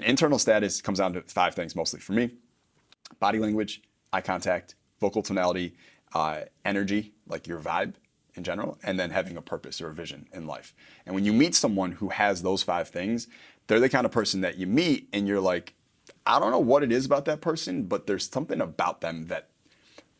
internal status comes down to 5 things mostly for me: body language, eye contact, vocal tonality, energy, like your vibe in general, and then having a purpose or a vision in life. And when you meet someone who has those 5 things, they're the kind of person that you meet and you're like, I don't know what it is about that person, but there's something about them that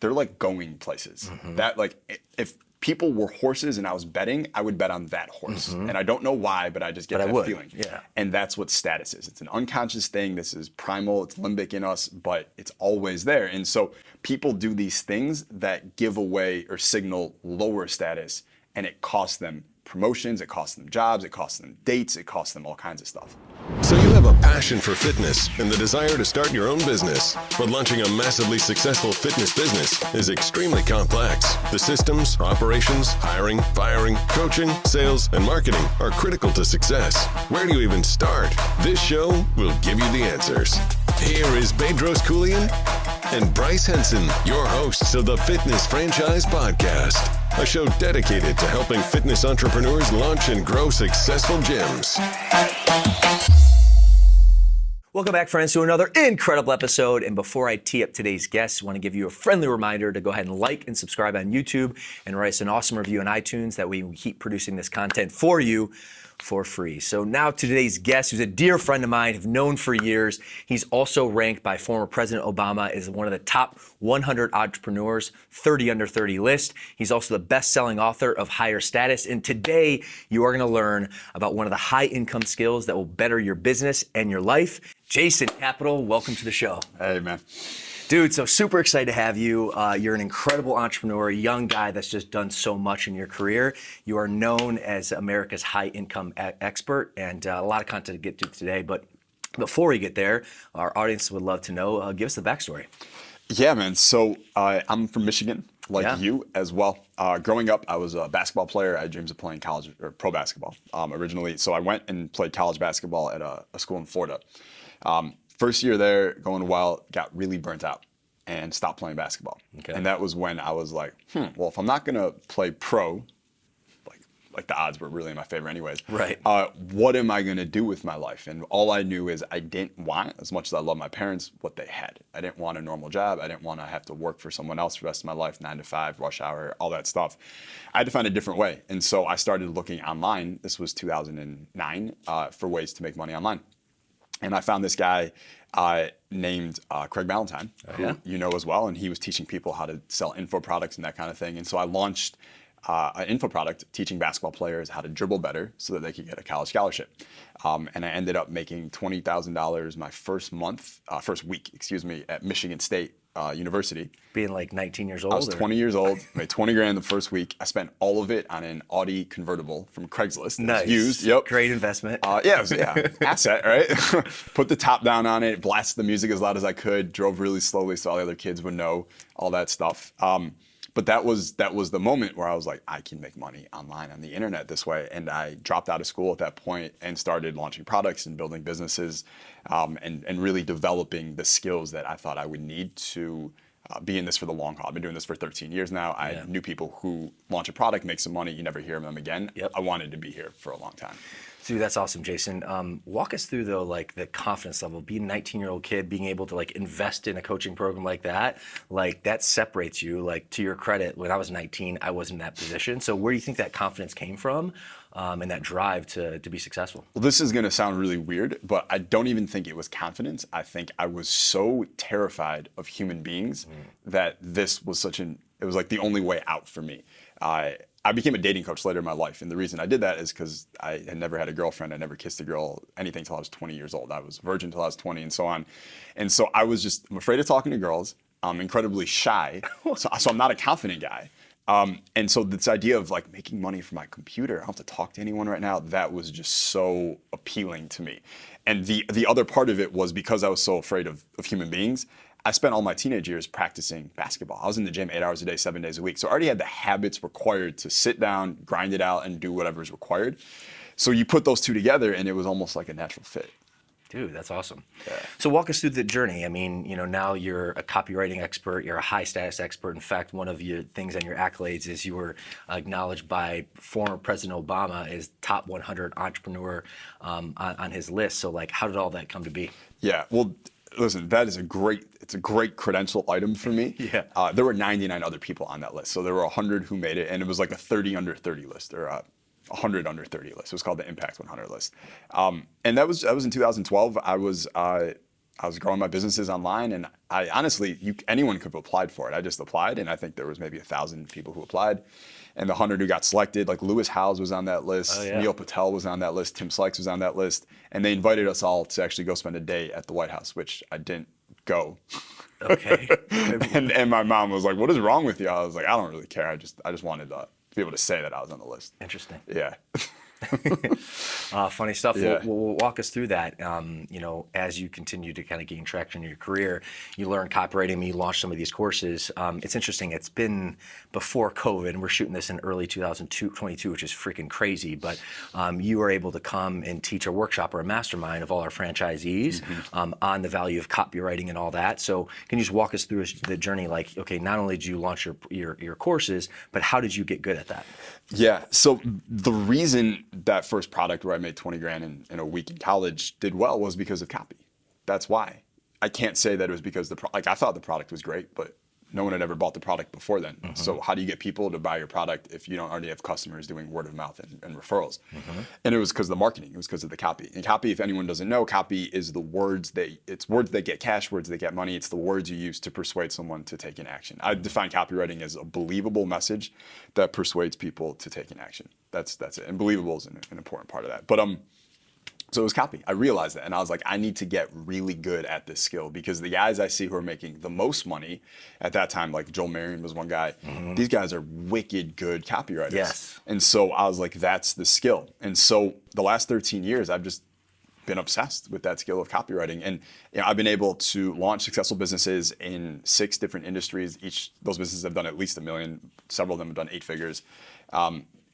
they're like going places. That like, if people were horses and I was betting, I would bet on that horse. And I don't know why, but I just get that feeling. Yeah. And that's what status is. It's an unconscious thing. This is primal, it's limbic in us, but it's always there. And so people do these things that give away or signal lower status, and it costs them promotions, it costs them jobs, it costs them dates, it costs them all kinds of stuff. So you have a passion for fitness and the desire to start your own business, but launching a massively successful fitness business is extremely complex. The systems, operations, hiring, firing, coaching, sales, and marketing are critical to success. Where do you even start? This show will give you the answers. Here is Bedros Keuilian and Bryce Henson, your hosts of the Fitness Franchise Podcast, a show dedicated to helping fitness entrepreneurs launch and grow successful gyms. Welcome back, friends, to another incredible episode. And before I tee up today's guests, I want to give you a friendly reminder to go ahead and like and subscribe on YouTube and write us an awesome review on iTunes. That way we keep producing this content for you for free. So now to today's guest, who's a dear friend of mine, have known for years. He's also ranked by former President Obama as one of the top 100 entrepreneurs, 30 under 30 list. He's also the best-selling author of Higher Status. And today you are going to learn about one of the high-income skills that will better your business and your life. JasonCapital, welcome to the show. Hey, man. Dude, so super excited to have you. You're an incredible entrepreneur, a young guy that's just done so much in your career. You are known as America's high-income expert, and a lot of content to get to today. But before we get there, our audience would love to know, give us the backstory. Yeah, man. So I'm from Michigan, like you as well. Growing up, I was a basketball player. I had dreams of playing college or pro basketball originally. So I went and played college basketball at a school in Florida. First year there, going well, got really burnt out and stopped playing basketball. Okay. And that was when I was like, well, if I'm not gonna play pro, like the odds were really in my favor anyways. Right. What am I gonna do with my life? And all I knew is I didn't want, as much as I love my parents, what they had. I didn't want a normal job. I didn't want to have to work for someone else for the rest of my life, 9 to 5, rush hour, all that stuff. I had to find a different way. And so I started looking online. This was 2009, for ways to make money online. And I found this guy named Craig Ballantyne, who you know as well, and he was teaching people how to sell info products and that kind of thing. And so I launched an info product teaching basketball players how to dribble better so that they could get a college scholarship. And I ended up making $20,000 my first week, at Michigan State University. Being like 19 years old? I was 20 years old, made 20 grand the first week. I spent all of it on an Audi convertible from Craigslist. Nice. Used, yep. Great investment. Asset, right? Put the top down on it, blasted the music as loud as I could, drove really slowly so all the other kids would know, all that stuff. But that was the moment where I was like, I can make money online on the internet this way. And I dropped out of school at that point and started launching products and building businesses, and really developing the skills that I thought I would need to be in this for the long haul. I've been doing this for 13 years now. I knew people who launch a product, make some money, you never hear them again. Yep. I wanted to be here for a long time. Dude, that's awesome, Jason. Walk us through though, like the confidence level, being a 19-year-old kid, being able to like invest in a coaching program like that separates you. Like, to your credit, when I was 19, I wasn't in that position. So where do you think that confidence came from, and that drive to be successful? Well, this is gonna sound really weird, but I don't even think it was confidence. I think I was so terrified of human beings that this was it was like the only way out for me. I became a dating coach later in my life, and the reason I did that is because I had never had a girlfriend. I never kissed a girl, anything until I was 20 years old. I was a virgin until I was 20 and so on. And so I'm afraid of talking to girls. I'm incredibly shy, so I'm not a confident guy. And so this idea of like making money from my computer, I don't have to talk to anyone right now, that was just so appealing to me. And the other part of it was because I was so afraid of human beings, I spent all my teenage years practicing basketball. I was in the gym 8 hours a day, 7 days a week. So I already had the habits required to sit down, grind it out, and do whatever is required. So you put those two together, and it was almost like a natural fit. Dude, that's awesome. Yeah. So walk us through the journey. I mean, now you're a copywriting expert, you're a high status expert. In fact, one of your things on your accolades is you were acknowledged by former President Obama as top 100 entrepreneur on his list. So like, how did all that come to be? Yeah, well, listen, it's a great credential item for me. Yeah. There were 99 other people on that list. So there were 100 who made it, and it was like a 30 under 30 list, or 100 under 30 list. It was called the Impact 100 list. And that was in 2012. I was growing my businesses online, and I honestly, anyone could have applied for it. I just applied, and I think there was maybe 1,000 people who applied. And the 100 who got selected, like Lewis Howes was on that list, Oh, yeah. Neil Patel was on that list, Tim Sykes was on that list, and they invited us all to actually go spend a day at the White House, which I didn't go. Okay. and my mom was like, "What is wrong with you?" I was like, "I don't really care. I just wanted to be able to say that I was on the list." Interesting. Yeah. Funny stuff. Yeah. We'll walk us through that. As you continue to kind of gain traction in your career, you learn copywriting, you launch some of these courses. It's interesting. It's been before COVID, and we're shooting this in early 2022, which is freaking crazy. But you were able to come and teach a workshop or a mastermind of all our franchisees on the value of copywriting and all that. So can you just walk us through the journey? Like, okay, not only did you launch your courses, but how did you get good at that? Yeah. So the reason that first product where I made 20 grand in a week in college did well was because of copy. That's why. I can't say that it was because I thought the product was great, but no one had ever bought the product before then. So how do you get people to buy your product if you don't already have customers doing word of mouth and referrals? And it was because of the marketing. It was because of the copy. And copy, if anyone doesn't know, copy is words that get cash, words that get money. It's the words you use to persuade someone to take an action. I define copywriting as a believable message that persuades people to take an action. That's it. And believable is an important part of that. But so it was copy. I realized that, and I was like, I need to get really good at this skill, because the guys I see who are making the most money at that time, like Joel Marion was one guy, these guys are wicked good copywriters. Yes. And so I was like, that's the skill. And so the last 13 years, I've just been obsessed with that skill of copywriting. And I've been able to launch successful businesses in 6 different industries. Those businesses have done at least $1 million. Several of them have done 8 figures.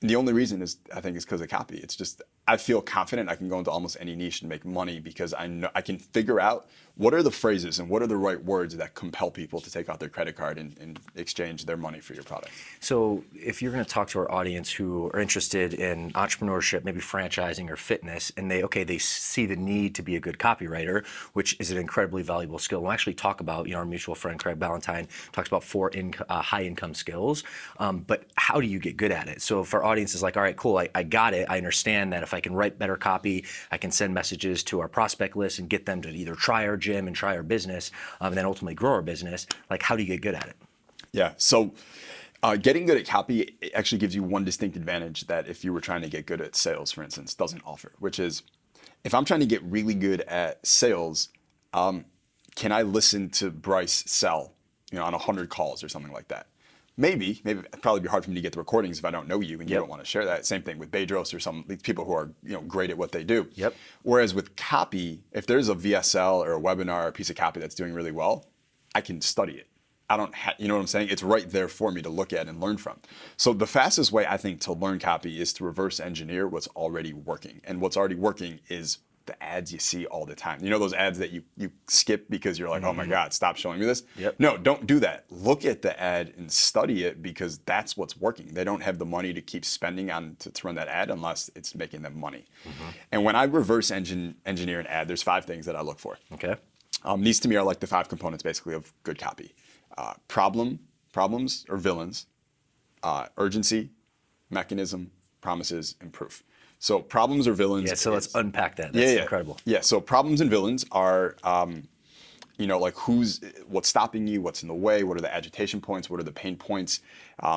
The only reason is because of copy. It's just, I feel confident I can go into almost any niche and make money because I know I can figure out what are the phrases and what are the right words that compel people to take out their credit card and exchange their money for your product. So if you're going to talk to our audience who are interested in entrepreneurship, maybe franchising or fitness, and they see the need to be a good copywriter, which is an incredibly valuable skill. We'll actually talk about, our mutual friend Craig Ballantyne talks about 4 high income skills, but how do you get good at it? So if our audience is like, all right, cool, I got it. I understand that if I can write better copy, I can send messages to our prospect list and get them to either try our gym and try our business, and then ultimately grow our business. Like, how do you get good at it? Yeah, so getting good at copy actually gives you one distinct advantage that if you were trying to get good at sales, for instance, doesn't offer, which is if I'm trying to get really good at sales, can I listen to Bryce sell, on 100 calls or something like that? Maybe it'd probably be hard for me to get the recordings if I don't know you and you don't want to share that. Same thing with Bedros or some these people who are great at what they do. Yep. Whereas with copy, if there's a VSL or a webinar or a piece of copy that's doing really well, I can study it. I don't you know what I'm saying? It's right there for me to look at and learn from. So the fastest way I think to learn copy is to reverse engineer what's already working. And what's already working is the ads you see all the time. Those ads that you skip because you're like, oh my God, stop showing me this. Yep. No, don't do that. Look at the ad and study it because that's what's working. They don't have the money to keep spending on to run that ad unless it's making them money. And when I reverse engineer an ad, there's 5 things that I look for. Okay. These to me are like the 5 components basically of good copy. Problems or villains, urgency, mechanism, promises, and proof. So problems or villains. Yeah, so let's unpack that. That's incredible. Yeah, so problems and villains are, like what's stopping you, what's in the way, what are the agitation points, what are the pain points.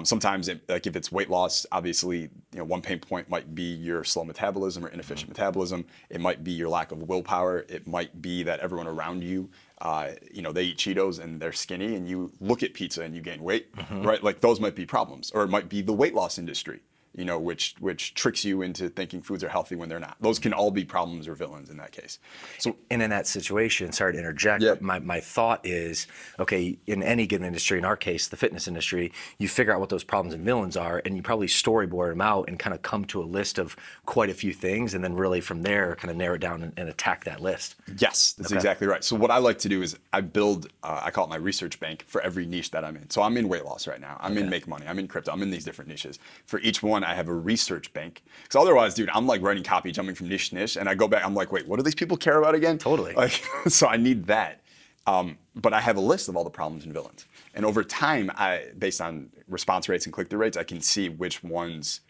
Sometimes, if it's weight loss, obviously, one pain point might be your slow metabolism or inefficient metabolism. It might be your lack of willpower. It might be that everyone around you, they eat Cheetos and they're skinny, and you look at pizza and you gain weight, right? Like those might be problems. Or it might be the weight loss industry. which tricks you into thinking foods are healthy when they're not. Those can all be problems or villains in that case. So, and in that situation, sorry to interject, yeah. but my thought is, okay, in any given industry, in our case, the fitness industry, you figure out what those problems and villains are, and you probably storyboard them out and kind of come to a list of quite a few things, and then really from there, kind of narrow it down and attack that list. Yes, that's exactly right. So what I like to do is I build, I call it my research bank for every niche that I'm in. So I'm in weight loss right now. I'm in make money. I'm in crypto. I'm in these different niches. For each one, I have a research bank. Because otherwise, dude, I'm like writing copy, jumping from niche to niche, and I go back, I'm like, wait, what do these people care about again? Totally. Like, so I need that. But I have a list of all the problems and villains. And over time, based on response rates and click-through rates, I can see which ones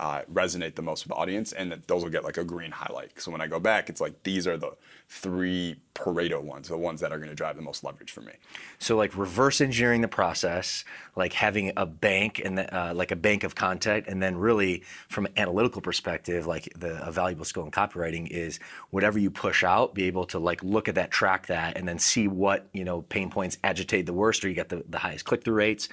resonate the most with the audience, and that those will get like a green highlight. So when I go back, it's like these are the 3 Pareto ones, the ones that are going to drive the most leverage for me. So like reverse engineering the process, like having a bank and like a bank of content, and then really from an analytical perspective, like a valuable skill in copywriting is whatever you push out, be able to like look at that, track that, and then see what pain points agitate the worst, or you get the highest click-through rates,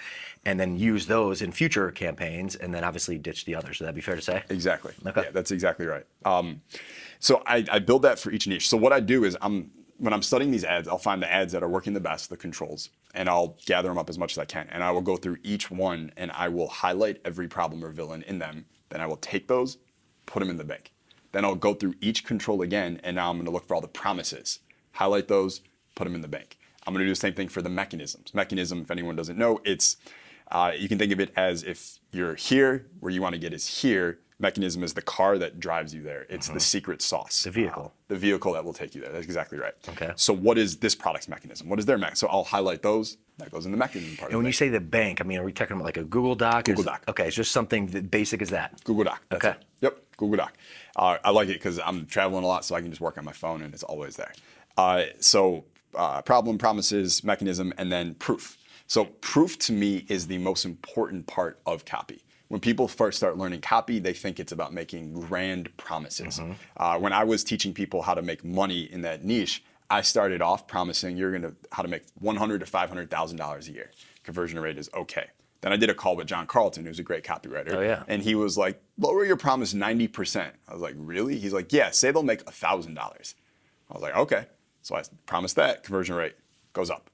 and then use those in future campaigns, and then obviously ditch the others. Would that be fair to say? Exactly. Okay. Yeah, that's exactly right. So I build that for each niche. So what I do is when I'm studying these ads, I'll find the ads that are working the best, the controls, and I'll gather them up as much as I can. And I will go through each one and I will highlight every problem or villain in them. Then I will take those, put them in the bank. Then I'll go through each control again, and now I'm going to look for all the promises, highlight those, put them in the bank. I'm going to do the same thing for the mechanisms. Mechanism, if anyone doesn't know, it's you can think of it as if you're here, where you want to get is here. Mechanism is the car that drives you there. It's the secret sauce. The vehicle. The vehicle that will take you there. That's exactly right. Okay. So what is this product's mechanism? What is their mechanism? So I'll highlight those. That goes in the mechanism part. And when you say the bank, I mean, are we talking about like a Google Doc? Google Doc. Okay, it's just something that basic as that. Google Doc. That's Okay. it. Yep, Google Doc. I like it because I'm traveling a lot, so I can just work on my phone and it's always there. Problem, promises, mechanism, and then proof. So proof to me is the most important part of copy. When people first start learning copy, they think it's about making grand promises. When I was teaching people how to make money in that niche, I started off promising how to make $100,000 to $500,000 a year. Conversion rate is okay. Then I did a call with John Carlton, who's a great copywriter. Oh, yeah. And he was like, lower your promise 90%. I was like, really? He's like, yeah, say they'll make $1,000. I was like, okay. So I promised that, conversion rate goes up.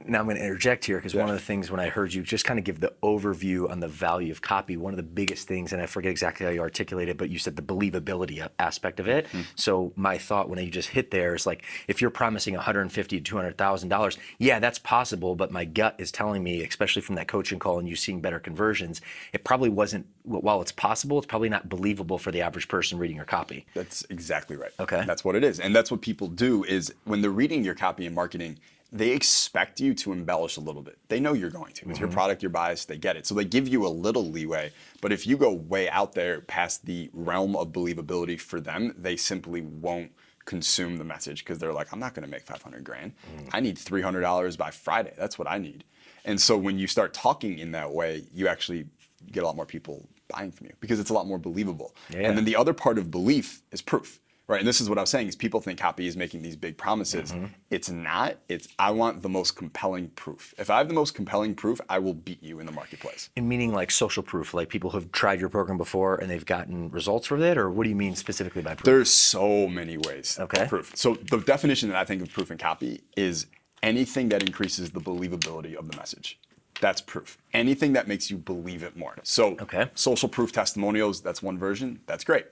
Now I'm going to interject here because one of the things when I heard you just kind of give the overview on the value of copy, one of the biggest things, and I forget exactly how you articulated, but you said the believability aspect of it. So my thought when you just hit there is like, if you're promising $150,000 to $200,000, yeah, that's possible, but my gut is telling me, especially from that coaching call and you seeing better conversions, it probably wasn't, while it's possible, it's probably not believable for the average person reading your copy. That's exactly right. Okay. That's what it is. And that's what people do is when they're reading your copy and marketing, they expect you to embellish a little bit. They know you're going to. It's your product, your bias, they get it. So they give you a little leeway. But if you go way out there past the realm of believability for them, they simply won't consume the message because they're like, I'm not going to make $500,000. I need $300 by Friday. That's what I need. And so when you start talking in that way, you actually get a lot more people buying from you because it's a lot more believable. Yeah. And then the other part of belief is proof. Right, and this is what I was saying, is people think copy is making these big promises. It's not. It's I want the most compelling proof. If I have the most compelling proof, I will beat you in the marketplace. And meaning like social proof, like people who've tried your program before and they've gotten results with it, or what do you mean specifically by proof? There's so many ways of proof. So the definition that I think of proof in copy is anything that increases the believability of the message. That's proof. Anything that makes you believe it more. So social proof testimonials, that's one version. That's great.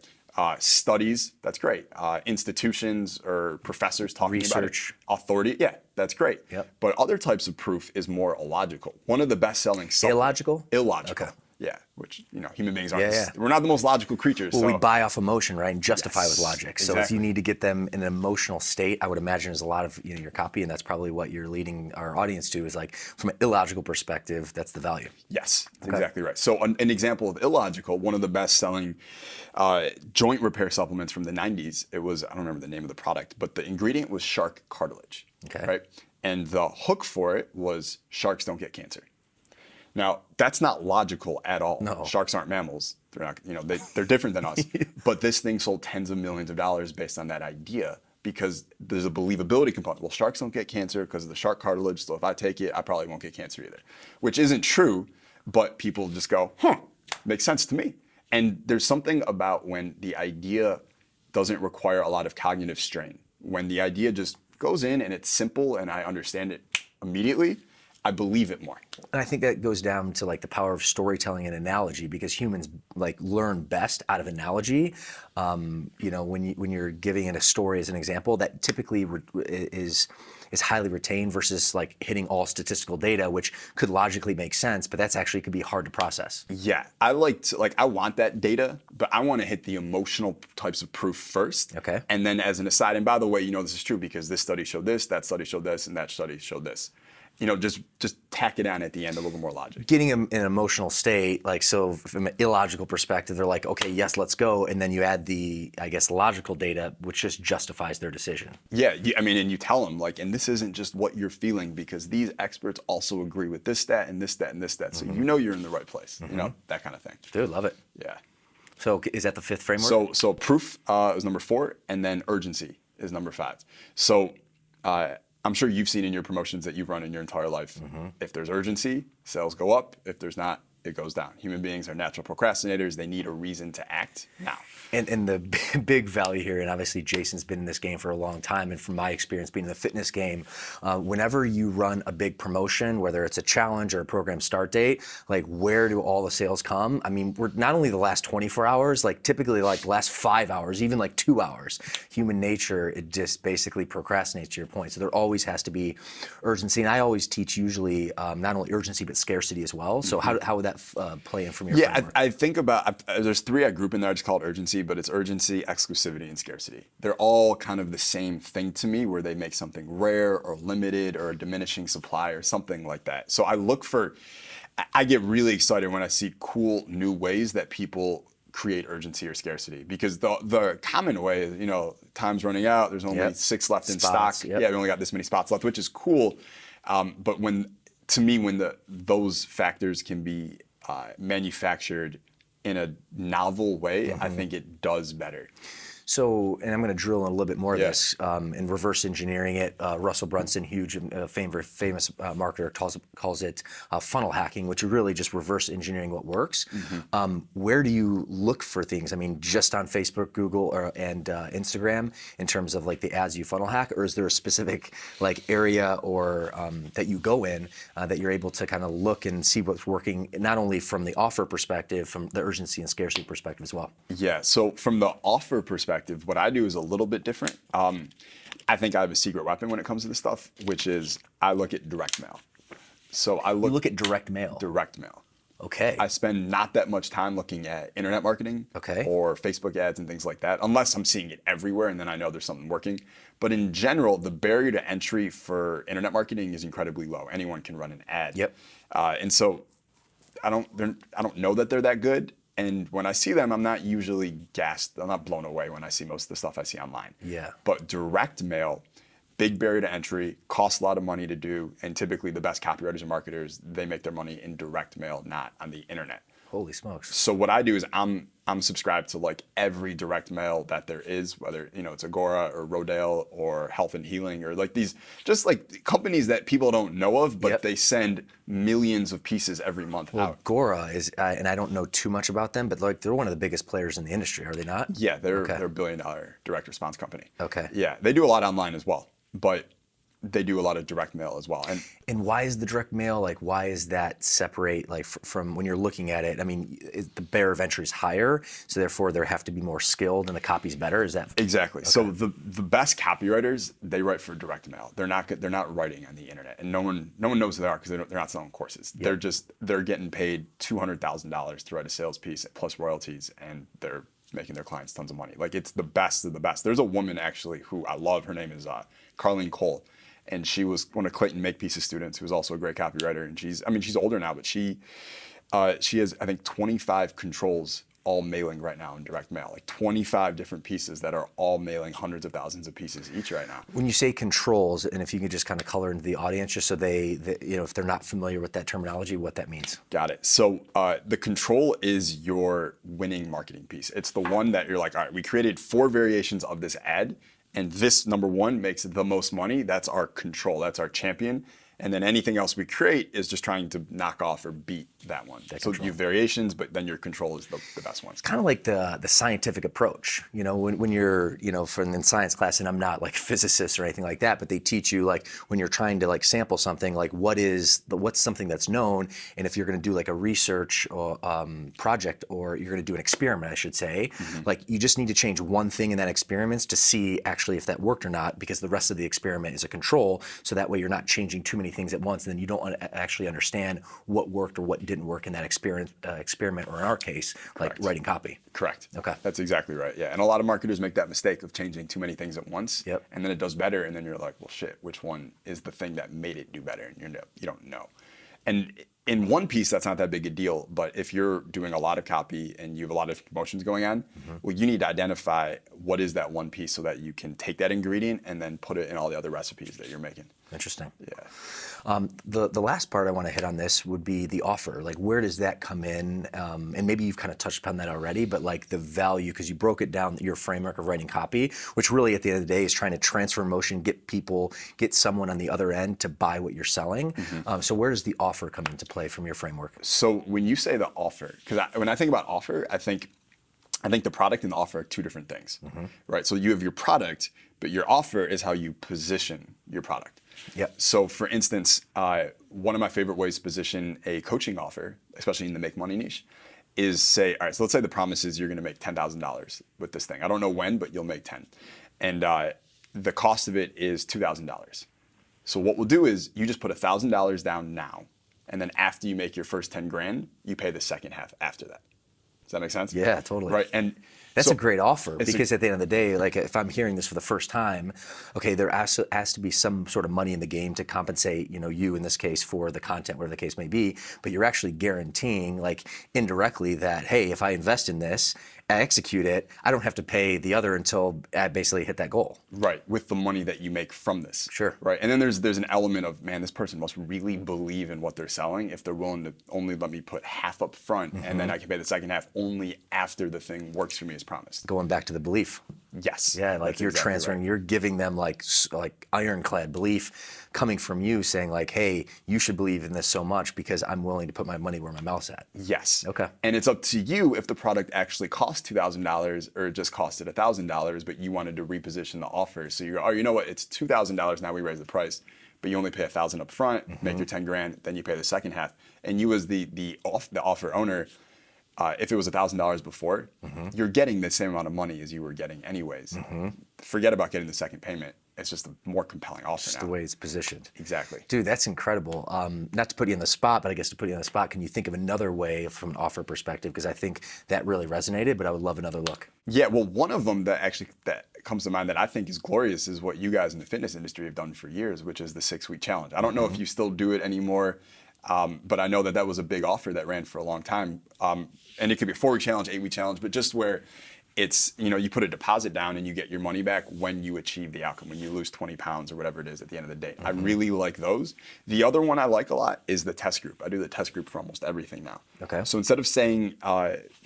Studies, that's great. Institutions or professors talking about it. Authority, yeah, that's great. But other types of proof is more illogical. One of the best-selling illogical? Illogical. Okay. Yeah, which human beings aren't. We're not the most logical creatures. Well, we buy off emotion, right, and justify with logic. So if you need to get them in an emotional state, I would imagine there's a lot of your copy, and that's probably what you're leading our audience to. Is like from an illogical perspective, that's the value. Yes, that's exactly right. So an example of illogical, one of the best-selling joint repair supplements from the 90s. It was, I don't remember the name of the product, but the ingredient was shark cartilage. Okay. Right, and the hook for it was sharks don't get cancer. Now, that's not logical at all. No. Sharks aren't mammals. They're not, they're different than us. But this thing sold tens of millions of dollars based on that idea because there's a believability component. Well, sharks don't get cancer because of the shark cartilage, so if I take it, I probably won't get cancer either. Which isn't true, but people just go, makes sense to me. And there's something about when the idea doesn't require a lot of cognitive strain. When the idea just goes in and it's simple and I understand it immediately, I believe it more. And I think that goes down to like the power of storytelling and analogy, because humans like learn best out of analogy. You know, when you're giving it a story as an example, that typically is highly retained versus like hitting all statistical data, which could logically make sense, but that's actually could be hard to process. Yeah, I want that data, but I want to hit the emotional types of proof first. Okay. And then as an aside, and by the way, you know this is true because this study showed this, that study showed this, and that study showed this. You know, just tack it on at the end, a little more logic. Getting them in an emotional state, like, so from an illogical perspective, they're like, okay, yes, let's go. And then you add the, I guess, logical data, which just justifies their decision. Yeah, I mean, and you tell them, like, and this isn't just what you're feeling because these experts also agree with this stat and this stat and this stat. So you know you're in the right place, you know, that kind of thing. Dude, love it. Yeah. So is that the fifth framework? So proof is number 4, and then urgency is number 5. So I'm sure you've seen in your promotions that you've run in your entire life, if there's urgency, sales go up. If there's not, it goes down. Human beings are natural procrastinators. They need a reason to act now. And the big value here, and obviously Jason's been in this game for a long time, and from my experience being in the fitness game, whenever you run a big promotion, whether it's a challenge or a program start date, like where do all the sales come? I mean, we're not only the last 24 hours, like typically like the last 5 hours, even like 2 hours. Human nature, it just basically procrastinates, to your point. So there always has to be urgency. And I always teach usually not only urgency, but scarcity as well. So how would that play in from your framework? I think about, there's 3 I group in there. I just call it urgency, but it's urgency, exclusivity, and scarcity. They're all kind of the same thing to me, where they make something rare or limited or a diminishing supply or something like that. So I get really excited when I see cool new ways that people create urgency or scarcity, because the common way is, you know, time's running out, there's only 6 left in stock. Yep. Yeah, we only got this many spots left, which is cool. But when those factors can be manufactured in a novel way, I think it does better. So, and I'm going to drill in a little bit more of this in reverse engineering it. Russell Brunson, huge, famous marketer, calls it funnel hacking, which is really just reverse engineering what works. Where do you look for things? I mean, just on Facebook, Google, and Instagram in terms of like the ads you funnel hack, or is there a specific like area or that you go in that you're able to kind of look and see what's working, not only from the offer perspective, from the urgency and scarcity perspective as well? Yeah. So from the offer perspective, what I do is a little bit different. I think I have a secret weapon when it comes to this stuff, which is I look at direct mail. So you look at direct mail. Direct mail. Okay. I spend not that much time looking at internet marketing or Facebook ads and things like that, unless I'm seeing it everywhere and then I know there's something working. But in general, the barrier to entry for internet marketing is incredibly low. Anyone can run an ad. Yep. And so I don't know that they're that good. And when I see them, I'm not usually gassed. I'm not blown away when I see most of the stuff I see online. Yeah. But direct mail, big barrier to entry, costs a lot of money to do, and typically the best copywriters and marketers, they make their money in direct mail, not on the internet. Holy smokes. So what I do is I'm subscribed to like every direct mail that there is, whether, you know, it's Agora or Rodale or Health and Healing or like these, just like companies that people don't know of, but they send millions of pieces every month out. Agora is, and I don't know too much about them, but like they're one of the biggest players in the industry, are they not? Yeah, they're a $1 billion direct response company. Okay. Yeah, they do a lot online as well, but they do a lot of direct mail as well. And why is the direct mail, like, why is that separate, like, from when you're looking at it? I mean, the barrier of entry is higher, so therefore they have to be more skilled and the copy's better. Is that exactly? Okay. So the best copywriters, they write for direct mail. They're not writing on the internet, and no one knows who they are because they're not selling courses. Yep. They're getting paid $200,000 to write a sales piece plus royalties, and they're making their clients tons of money. Like, it's the best of the best. There's a woman actually who I love. Her name is Carlene Cole. And she was one of Clayton Makepeace's students, who was also a great copywriter. And she's older now, but she has, I think, 25 controls all mailing right now in direct mail, like 25 different pieces that are all mailing hundreds of thousands of pieces each right now. When you say controls, and if you could just kind of color into the audience, just so they you know, if they're not familiar with that terminology, what that means. Got it. So the control is your winning marketing piece. It's the one that you're like, all right, we created 4 variations of this ad, and this number 1 makes the most money. That's our control. That's our champion. And then anything else we create is just trying to knock off or beat that one. So you have variations, but then your control is the best one. It's kind of like the scientific approach, when you're, in science class, and I'm not like a physicist or anything like that, but they teach you like when you're trying to like sample something, like what's something that's known, and if you're going to do like a research or project, or you're going to do an experiment, I should say, like you just need to change one thing in that experiment to see actually if that worked or not, because the rest of the experiment is a control. So that way you're not changing too many things at once, and then you don't actually understand what worked or what didn't work in that experiment, or in our case, like writing copy. Correct. Okay. That's exactly right. Yeah. And a lot of marketers make that mistake of changing too many things at once. Yep. And then it does better. And then you're like, well, shit, which one is the thing that made it do better? And you don't know. And in one piece, that's not that big a deal. But if you're doing a lot of copy and you have a lot of promotions going on, well, you need to identify what is that one piece so that you can take that ingredient and then put it in all the other recipes that you're making. Interesting. Yeah. The last part I want to hit on this would be the offer. Like, where does that come in? And maybe you've kind of touched upon that already, but like the value, because you broke it down, your framework of writing copy, which really at the end of the day is trying to transfer emotion, get someone on the other end to buy what you're selling. So where does the offer come into play from your framework? So when you say the offer, because when I think about offer, I think the product and the offer are two different things, right? So you have your product, but your offer is how you position your product. Yep. So for instance, one of my favorite ways to position a coaching offer, especially in the make money niche, is say, all right, so let's say the promise is you're going to make $10,000 with this thing. I don't know when, but you'll make 10. And the cost of it is $2,000. So what we'll do is you just put $1,000 down now. And then after you make your first 10 grand, you pay the second half after that. Does that make sense? Yeah, totally. Right. And that's so a great offer, because at the end of the day, like if I'm hearing this for the first time, okay, there has to be some sort of money in the game to compensate, you in this case for the content, whatever the case may be, but you're actually guaranteeing like indirectly that, hey, if I invest in this, I execute it, I don't have to pay the other until I basically hit that goal. Right, with the money that you make from this. Sure. Right, and then there's an element of, man, this person must really believe in what they're selling if they're willing to only let me put half up front, and then I can pay the second half only after the thing works for me as promised. Going back to the belief. Yes. Yeah, like that's you're exactly transferring, right. you're giving them like ironclad belief coming from you, saying like, hey, you should believe in this so much because I'm willing to put my money where my mouth's at. Yes. Okay. And it's up to you if the product actually costs $2,000 or it just costed $1,000, but you wanted to reposition the offer. So you go, oh, you know what? It's $2,000 now. We raise the price, but you only pay $1,000 up front, make your 10 grand, then you pay the second half. And you as the offer owner, if it was $1,000 before, you're getting the same amount of money as you were getting anyways. Forget about getting the second payment. It's just a more compelling offer Just now. the way it's positioned. Exactly. Dude, that's incredible. Not to put you on the spot, but I guess to put you on the spot, can you think of another way from an offer perspective? Because I think that really resonated, but I would love another look. Yeah, well, one of them that comes to mind that I think is glorious is what you guys in the fitness industry have done for years, which is the 6-week challenge. I don't know if you still do it anymore, but I know that was a big offer that ran for a long time. And it could be a 4-week challenge, 8-week challenge, but just where it's, you put a deposit down and you get your money back when you achieve the outcome, when you lose 20 pounds or whatever it is at the end of the day. I really like those. The other one I like a lot is the test group. I do the test group for almost everything now. Okay. So instead of saying,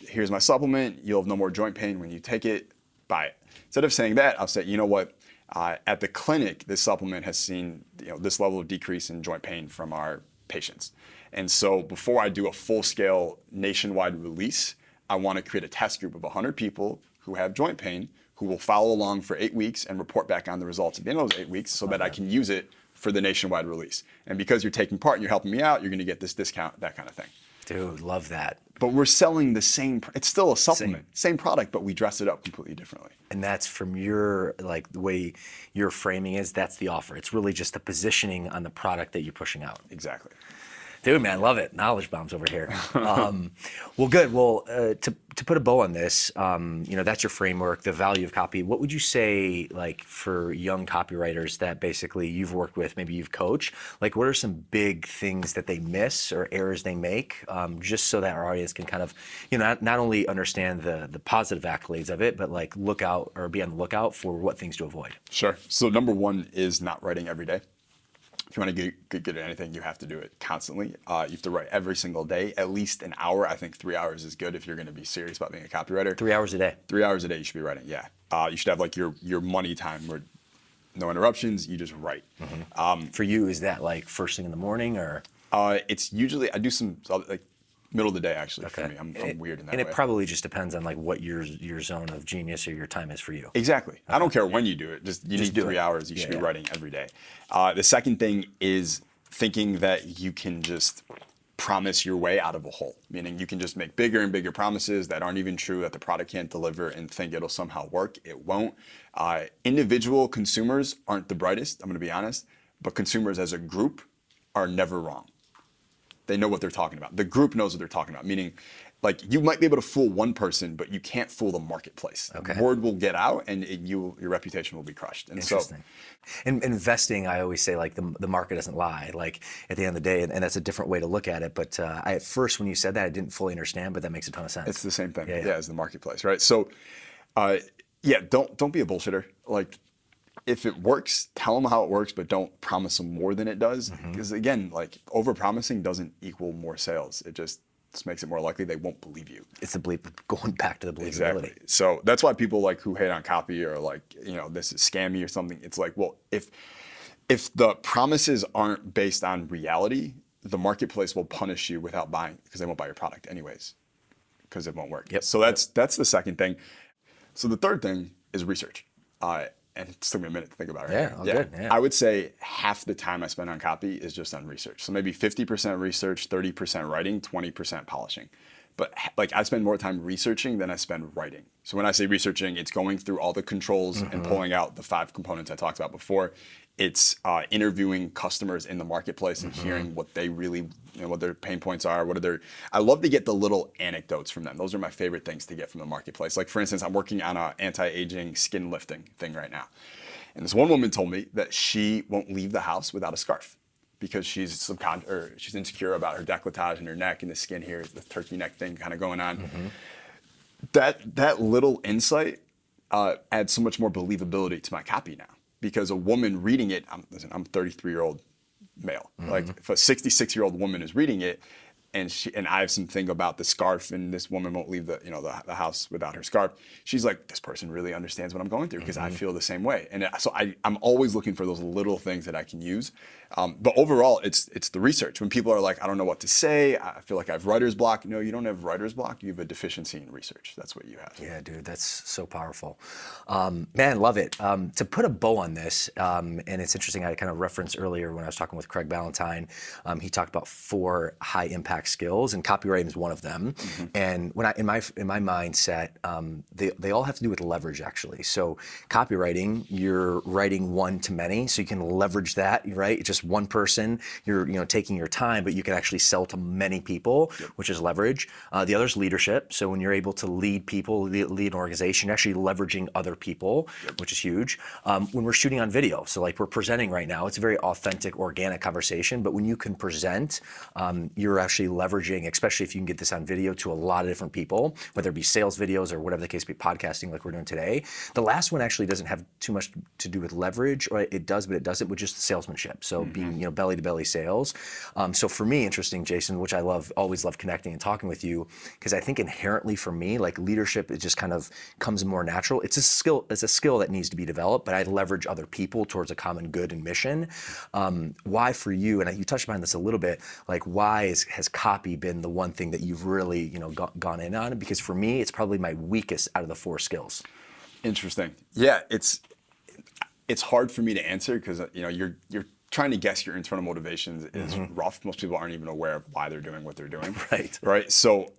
here's my supplement, you'll have no more joint pain when you take it, buy it. Instead of saying that, I'll say, you know what, at the clinic, this supplement has seen this level of decrease in joint pain from our patients. And so before I do a full-scale nationwide release, I want to create a test group of 100 people who have joint pain, who will follow along for 8 weeks and report back on the results at the end of those 8 weeks so that I can use it for the nationwide release. And because you're taking part and you're helping me out, you're going to get this discount, that kind of thing. Dude, love that. But we're selling the same, it's still a supplement, same product, but we dress it up completely differently. And that's from your, like the way your framing is, that's the offer. It's really just the positioning on the product that you're pushing out. Exactly. Dude, man, love it. Knowledge bombs over here. Well, good. Well, to put a bow on this, that's your framework, the value of copy. What would you say, like, for young copywriters that basically you've worked with, maybe you've coached, like, what are some big things that they miss or errors they make, just so that our audience can kind of, not only understand the positive accolades of it, but like look out or be on the lookout for what things to avoid? Sure. So number one is not writing every day. If you want to get good at anything, you have to do it constantly. You have to write every single day, at least an hour. I think 3 hours is good if you're going to be serious about being a copywriter. 3 hours a day. 3 hours a day you should be writing, yeah. You should have like your money time where no interruptions. You just write. For you, is that like first thing in the morning or? It's usually, I do some like middle of the day actually for me. I'm weird in that way. And it probably just depends on like what your zone of genius or your time is for you. Exactly. I don't care when you do it. You need 3 hours. You should be writing every day. The second thing is thinking that you can just promise your way out of a hole, meaning you can just make bigger and bigger promises that aren't even true, that the product can't deliver, and think it'll somehow work. It won't. Individual consumers aren't the brightest, I'm going to be honest, but consumers as a group are never wrong. They know what they're talking about. The group knows what they're talking about, meaning like you might be able to fool one person, but you can't fool the marketplace. Okay. Word will get out and your reputation will be crushed. And Interesting. And investing, I always say like the market doesn't lie, like at the end of the day, and that's a different way to look at it. But at first when you said that, I didn't fully understand, but that makes a ton of sense. It's the same thing, as the marketplace, right? So don't be a bullshitter. Like if it works, tell them how it works, but don't promise them more than it does. Because again, like over-promising doesn't equal more sales. It just makes it more likely they won't believe you. It's going back to the believability. Exactly. So that's why people like who hate on copy or like, this is scammy or something. It's like, well, if the promises aren't based on reality, the marketplace will punish you without buying because they won't buy your product anyways because it won't work. Yep. So that's the second thing. So the third thing is research. And it took me a minute to think about it. Good. Yeah. I would say half the time I spend on copy is just on research. So maybe 50% research, 30% writing, 20% polishing. But like I spend more time researching than I spend writing. So when I say researching, it's going through all the controls and pulling out the 5 components I talked about before. It's interviewing customers in the marketplace and hearing what they really, what their pain points are. I love to get the little anecdotes from them. Those are my favorite things to get from the marketplace. Like for instance, I'm working on an anti-aging skin lifting thing right now. And this one woman told me that she won't leave the house without a scarf because she's insecure about her décolletage and her neck and the skin here, the turkey neck thing kind of going on. That little insight adds so much more believability to my copy now. Because a woman reading it, I'm a 33-year-old male. Like if a 66-year-old woman is reading it, and I have something about the scarf, and this woman won't leave the house without her scarf. She's like, this person really understands what I'm going through because I feel the same way. And so I'm always looking for those little things that I can use. But overall, it's the research. When people are like, I don't know what to say, I feel like I have writer's block. No, you don't have writer's block. You have a deficiency in research. That's what you have. Yeah, dude, that's so powerful. Man, love it. To put a bow on this, and it's interesting, I kind of referenced earlier when I was talking with Craig Ballantyne, he talked about 4 high impact skills, and copywriting is one of them. And when in my mindset, they all have to do with leverage actually. So copywriting, you're writing one to many, so you can leverage that, right? It's just one person, you're taking your time, but you can actually sell to many people, which is leverage. The other is leadership. So when you're able to lead people, lead an organization, you're actually leveraging other people, which is huge. When we're shooting on video, so like we're presenting right now, it's a very authentic, organic conversation, but when you can present, you're actually leveraging, especially if you can get this on video, to a lot of different people, whether it be sales videos or whatever the case be, podcasting like we're doing today. The last one actually doesn't have too much to do with leverage, or it does, but it doesn't with just salesmanship. So being, belly to belly sales. So for me, interesting, Jason, which I always love connecting and talking with you, because I think inherently for me, like leadership, it just kind of comes more natural. It's a skill that needs to be developed, but I leverage other people towards a common good and mission. Why for you, and you touched on this a little bit, like why has copy been the one thing that you've really gone in on? Because for me, it's probably my weakest out of the 4 skills. Interesting. Yeah, it's hard for me to answer because you're trying to guess your internal motivations is rough. Most people aren't even aware of why they're doing what they're doing. Right. So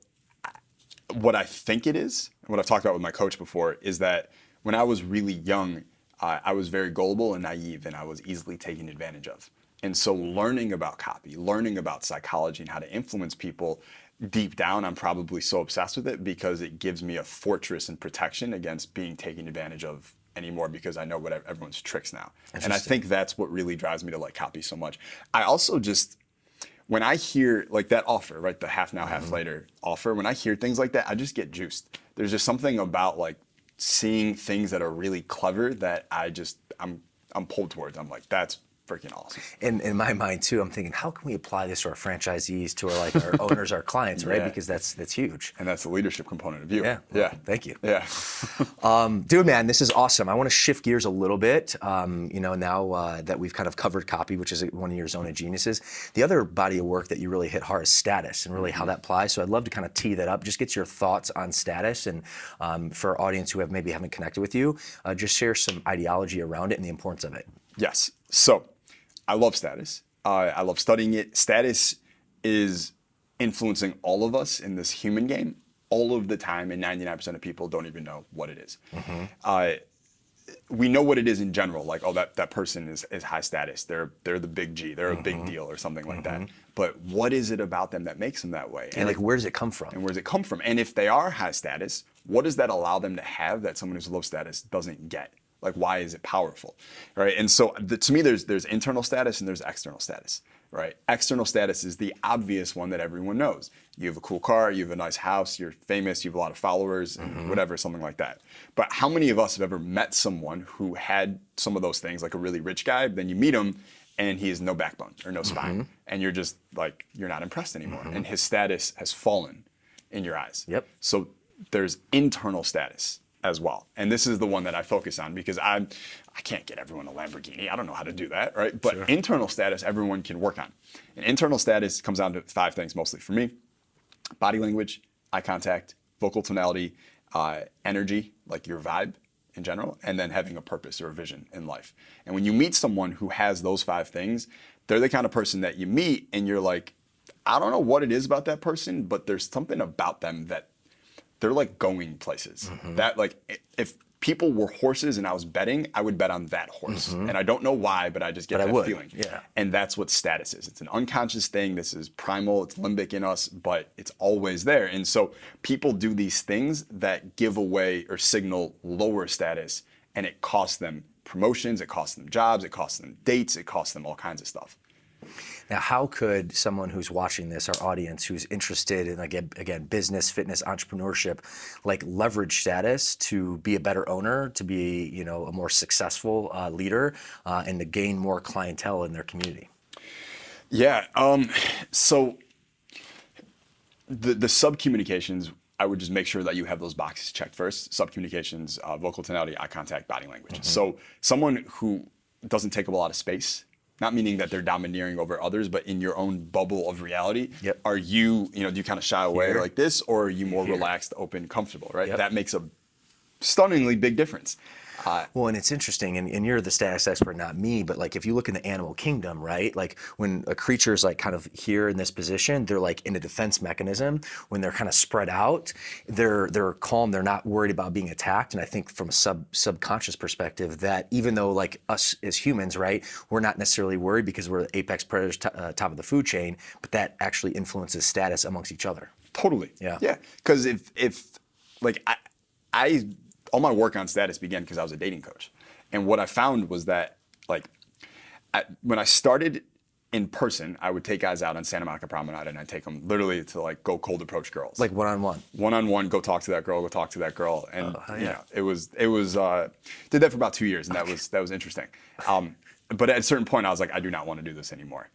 what I think it is, and what I've talked about with my coach before, is that when I was really young, I was very gullible and naive, and I was easily taken advantage of. And so learning about copy, learning about psychology and how to influence people, deep down, I'm probably so obsessed with it because it gives me a fortress and protection against being taken advantage of anymore, because I know what everyone's tricks now. And I think that's what really drives me to like copy so much. I also just, when I hear like that offer, right, the half now, half later offer, when I hear things like that, I just get juiced. There's just something about like seeing things that are really clever that I'm pulled towards. I'm like, that's freaking awesome. And in my mind too, I'm thinking, how can we apply this to our franchisees, to our owners, our clients, right? Yeah. Because that's huge. And that's the leadership component of you. Yeah. Yeah. Thank you. Yeah. Dude, man, this is awesome. I want to shift gears a little bit. Now that we've kind of covered copy, which is one of your zone of geniuses, the other body of work that you really hit hard is status and really how that applies. So I'd love to kind of tee that up, just get your thoughts on status. And for our audience who maybe haven't connected with you, just share some ideology around it and the importance of it. Yes. So I love status. I love studying it. Status is influencing all of us in this human game all of the time, and 99% of people don't even know what it is. We know what it is in general, like, oh, that person is high status. They're the big G. They're a big deal or something like that. But what is it about them that makes them that way? And like, where does it come from? And where does it come from? And if they are high status, what does that allow them to have that someone who's low status doesn't get? Like, why is it powerful, right? And so to me, there's internal status and there's external status, right? External status is the obvious one that everyone knows. You have a cool car, you have a nice house, you're famous, you have a lot of followers, and whatever, something like that. But how many of us have ever met someone who had some of those things, like a really rich guy, then you meet him and he has no backbone or no spine, and you're just like, you're not impressed anymore, and his status has fallen in your eyes. Yep. So there's internal status as well. And this is the one that I focus on because I can't get everyone a Lamborghini. I don't know how to do that, right? But internal status, everyone can work on. And internal status comes down to 5 things mostly for me: body language, eye contact, vocal tonality, energy, like your vibe in general, and then having a purpose or a vision in life. And when you meet someone who has those 5 things, they're the kind of person that you meet and you're like, I don't know what it is about that person, but there's something about them that they're like going places. That, like, if people were horses and I was betting, I would bet on that horse. And I don't know why, but I just get that feeling. Yeah. And that's what status is. It's an unconscious thing. This is primal, it's limbic in us, but it's always there. And so people do these things that give away or signal lower status, and it costs them promotions, it costs them jobs, it costs them dates, it costs them all kinds of stuff. Now, how could someone who's watching this, our audience, who's interested in, again, business, fitness, entrepreneurship, like leverage status to be a better owner, to be, a more successful leader, and to gain more clientele in their community? Yeah. So the sub-communications, I would just make sure that you have those boxes checked first. Sub-communications, vocal tonality, eye contact, body language. So someone who doesn't take up a lot of space, not meaning that they're domineering over others, but in your own bubble of reality, are you, do you kind of shy away like this, or are you more relaxed, open, comfortable, right? That makes a stunningly big difference. Well, and it's interesting, and you're the status expert, not me, but like if you look in the animal kingdom, right? Like when a creature is like kind of here in this position, they're like in a defense mechanism. When they're kind of spread out, they're calm, they're not worried about being attacked. And I think from a subconscious perspective, that even though like us as humans, right, we're not necessarily worried because we're the apex predators, top of the food chain, but that actually influences status amongst each other. Totally. Yeah. Yeah. Because if like I all my work on status began because I was a dating coach. And what I found was that, like, when I started in person, I would take guys out on Santa Monica Promenade, and I'd take them literally to, like, go cold approach girls. Like one-on-one? One-on-one, go talk to that girl, And, it was did that for about 2 years, and that was interesting. But at a certain point, I was like, I do not want to do this anymore.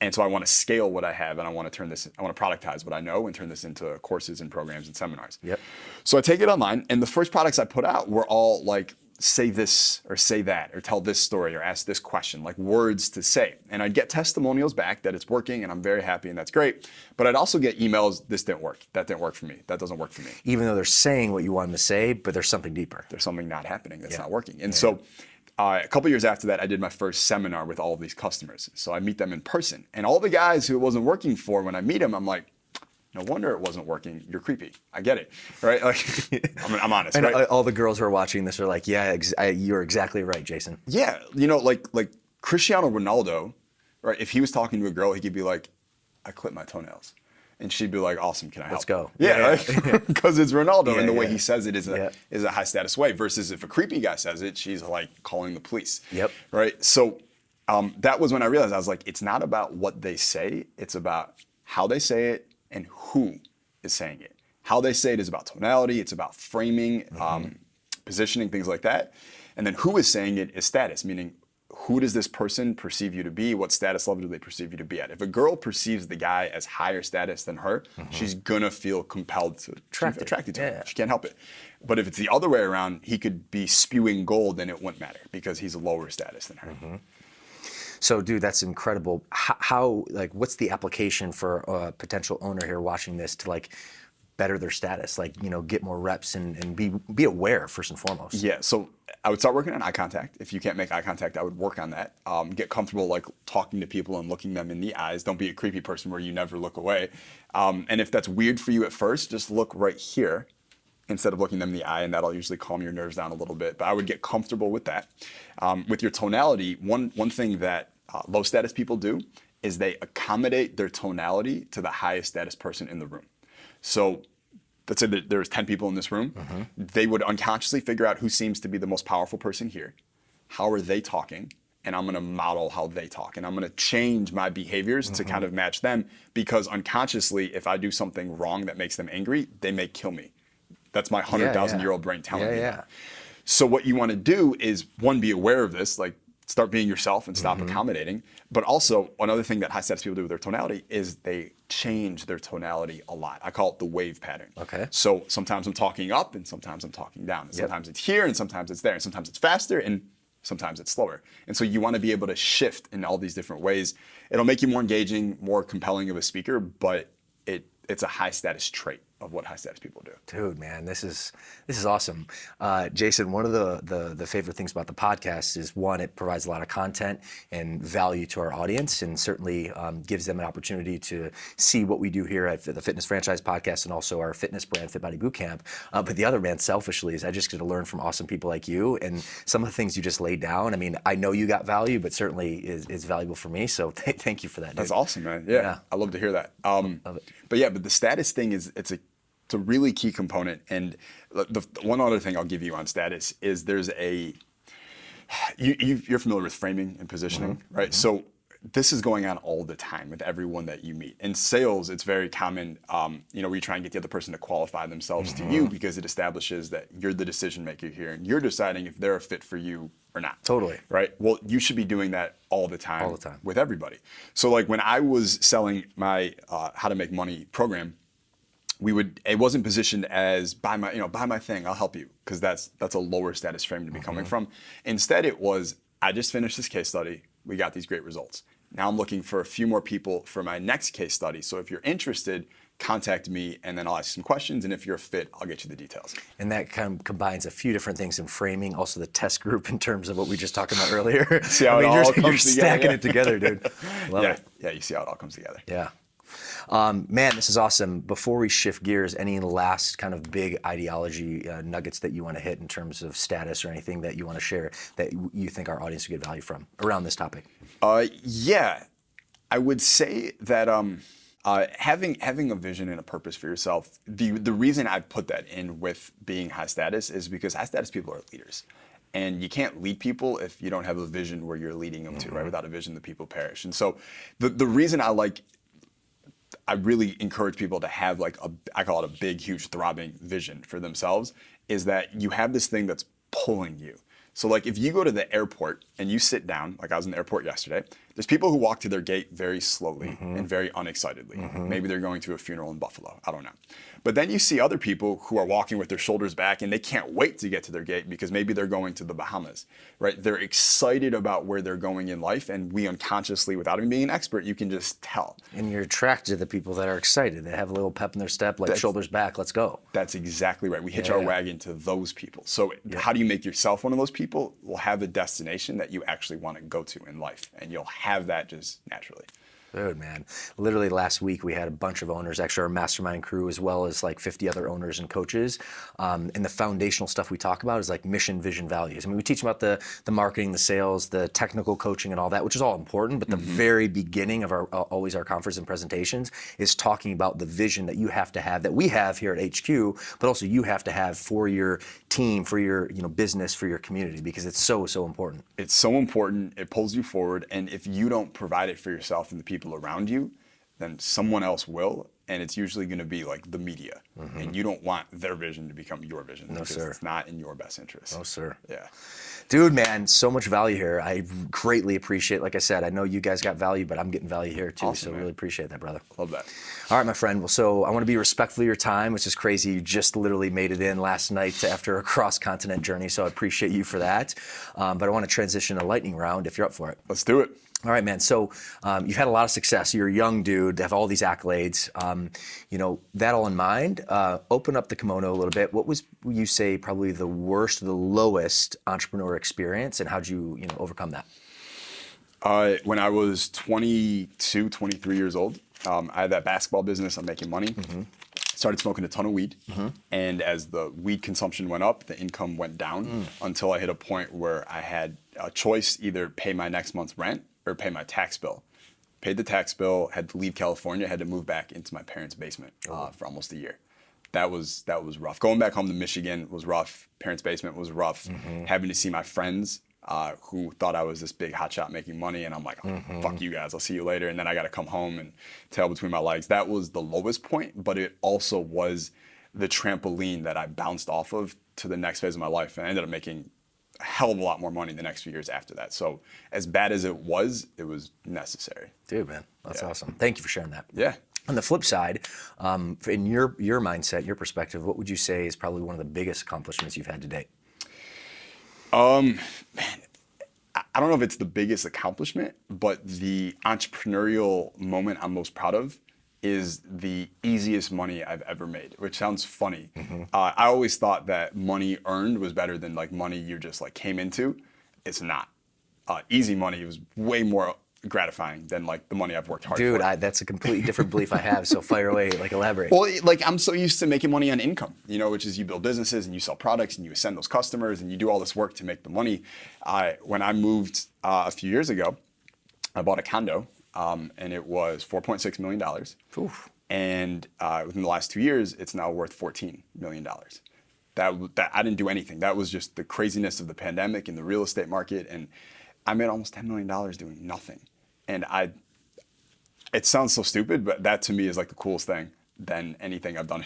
And so I want to scale what I have, and I want to productize what I know and turn this into courses and programs and seminars. Yep. So I take it online, and the first products I put out were all like, say this or say that, or tell this story or ask this question, like words to say. And I'd get testimonials back that it's working, and I'm very happy, and that's great. But I'd also get emails, this didn't work, that didn't work for me, that doesn't work for me. Even though they're saying what you want them to say, but there's something deeper. There's something not happening that's not working. And so a couple years after that, I did my first seminar with all of these customers. So I meet them in person. And all the guys who it wasn't working for, when I meet them, I'm like, no wonder it wasn't working. You're creepy. I get it, right? Like, I'm honest, and right? All the girls who are watching this are like, yeah, you're exactly right, Jason. Yeah, like Cristiano Ronaldo, right? If he was talking to a girl, he could be like, I clip my toenails. And she'd be like, awesome, can I help? Let's go. Yeah, because it's Ronaldo, and the way he says it is a high status way. Versus if a creepy guy says it, she's like calling the police. Yep. Right. So that was when I realized, I was like, it's not about what they say, it's about how they say it and who is saying it. How they say it is about tonality, it's about framing, positioning, things like that. And then who is saying it is status, meaning who does this person perceive you to be? What status level do they perceive you to be at? If a girl perceives the guy as higher status than her, she's gonna feel compelled to attracted to him. She can't help it. But if it's the other way around, he could be spewing gold and it wouldn't matter because he's a lower status than her. So, dude, that's incredible. How like, what's the application for a potential owner here watching this to like better their status, like, you know, get more reps and be aware first and foremost? Yeah, so I would start working on eye contact. If you can't make eye contact, I would work on that. Get comfortable like talking to people and looking them in the eyes. Don't be a creepy person where you never look away. And if that's weird for you at first, just look right here instead of looking them in the eye, and that'll usually calm your nerves down a little bit. But I would get comfortable with that. With your tonality, one thing that low status people do is they accommodate their tonality to the highest status person in the room. So let's say that there's 10 people in this room. They would unconsciously figure out who seems to be the most powerful person here. How are they talking? And I'm gonna model how they talk. And I'm gonna change my behaviors to kind of match them, because unconsciously, if I do something wrong that makes them angry, they may kill me. That's my 100,000-year-old brain telling me that. So what you wanna do is, one, be aware of this, like start being yourself and stop accommodating. But also, another thing that high status people do with their tonality is they change their tonality a lot. I call it the wave pattern. Okay. So sometimes I'm talking up and sometimes I'm talking down. And sometimes it's here and sometimes it's there. And sometimes it's faster and sometimes it's slower. And so you want to be able to shift in all these different ways. It'll make you more engaging, more compelling of a speaker, but it's a high status trait of what high status people do. Dude, man, this is awesome. Jason, one of the favorite things about the podcast is, one, it provides a lot of content and value to our audience, and certainly gives them an opportunity to see what we do here at the Fitness Franchise Podcast and also our fitness brand, Fit Body Bootcamp. But the other, man, selfishly, is I just get to learn from awesome people like you, and some of the things you just laid down. I mean, I know you got value, but certainly is valuable for me. So thank you for that, dude. That's awesome, man. Yeah. I love to hear that. But the status thing it's a really key component. And the one other thing I'll give you on status is there's you're familiar with framing and positioning, right? So this is going on all the time with everyone that you meet. In sales, it's very common, where you try and get the other person to qualify themselves to you, because it establishes that you're the decision maker here and you're deciding if they're a fit for you or not. Totally. Right? Well, you should be doing that all the time with everybody. So like when I was selling my How to Make Money program, it wasn't positioned as buy my thing, I'll help you, because that's a lower status frame to be coming from. Instead, it was, I just finished this case study, we got these great results. Now I'm looking for a few more people for my next case study. So if you're interested, contact me and then I'll ask you some questions, and if you're a fit, I'll get you the details. And that kind of combines a few different things in framing, also the test group in terms of what we just talked about earlier. See how you're stacking it together, dude. Love it. Yeah, you see how it all comes together. Yeah. Man, this is awesome. Before we shift gears, any last kind of big ideology nuggets that you want to hit in terms of status, or anything that you want to share that you think our audience would get value from around this topic? Yeah, I would say that having a vision and a purpose for yourself, the reason I put that in with being high status is because high status people are leaders. And you can't lead people if you don't have a vision where you're leading them to, right? Without a vision, the people perish. And so the reason I really encourage people to have I call it a big, huge, throbbing vision for themselves, is that you have this thing that's pulling you. So if you go to the airport and you sit down, like I was in the airport yesterday, there's people who walk to their gate very slowly and very unexcitedly. Maybe they're going to a funeral in Buffalo, I don't know. But then you see other people who are walking with their shoulders back and they can't wait to get to their gate because maybe they're going to the Bahamas, right? They're excited about where they're going in life, and we unconsciously, without even being an expert, you can just tell. And you're attracted to the people that are excited. They have a little pep in their step, shoulders back, let's go. That's exactly right. We hitch our wagon to those people. So how do you make yourself one of those people? We'll have a destination that you actually want to go to in life, and you'll have that just naturally. Dude, man. Literally last week we had a bunch of owners, actually our mastermind crew, as well as 50 other owners and coaches. And the foundational stuff we talk about is mission, vision, values. I mean, we teach about the marketing, the sales, the technical coaching and all that, which is all important, but the very beginning of always our conference and presentations is talking about the vision that you have to have, that we have here at HQ, but also you have to have for your team, for your business, for your community, because it's so important. It's so important. It pulls you forward, and if you don't provide it for yourself and the people around you, then someone else will, and it's usually going to be the media, and you don't want their vision to become your vision. No, sir. It's not in your best interest. No, sir. Yeah. Dude, man, so much value here. I greatly appreciate, like I said, I know you guys got value, but I'm getting value here too. Awesome, so man. really appreciate that, brother. Love that. All right, my friend. Well, so I want to be respectful of your time, which is crazy. You just literally made it in last night after a cross-continent journey, so I appreciate you for that. But I want to transition to lightning round if you're up for it. Let's do it. All right, man. So you've had a lot of success. You're a young dude, have all these accolades. That all in mind, open up the kimono a little bit. What would you say probably the worst, the lowest entrepreneur experience, and how'd you overcome that? When I was 22, 23 years old, I had that basketball business. I'm making money. Started smoking a ton of weed. And as the weed consumption went up, the income went down until I hit a point where I had a choice, either pay my next month's rent or pay my tax bill. Paid the tax bill, had to leave California, had to move back into my parents' basement for almost a year. That was rough. Going back home to Michigan was rough. Parents' basement was rough. Having to see my friends who thought I was this big hotshot making money, and I'm like, fuck you guys, I'll see you later. And then I got to come home and tail between my legs. That was the lowest point, but it also was the trampoline that I bounced off of to the next phase of my life. And I ended up making a hell of a lot more money the next few years after that. So as bad as it was necessary. Dude, man, that's awesome. Thank you for sharing that. Yeah. On the flip side, in your mindset, your perspective, what would you say is probably one of the biggest accomplishments you've had to date? Man, I don't know if it's the biggest accomplishment, but the entrepreneurial moment I'm most proud of is the easiest money I've ever made, which sounds funny. I always thought that money earned was better than like money you just like came into. It's not. Easy money was way more gratifying than like the money I've worked hard for. Dude, that's a completely different belief I have. So fire away, like elaborate. Well, like I'm so used to making money on income, which is you build businesses and you sell products and you send those customers and you do all this work to make the money. When I moved a few years ago, I bought a condo and it was $4.6 million. Oof. And within the last 2 years, it's now worth $14 million. That I didn't do anything. That was just the craziness of the pandemic and the real estate market. And I made almost $10 million doing nothing. And it sounds so stupid, but that to me is like the coolest thing than anything I've done.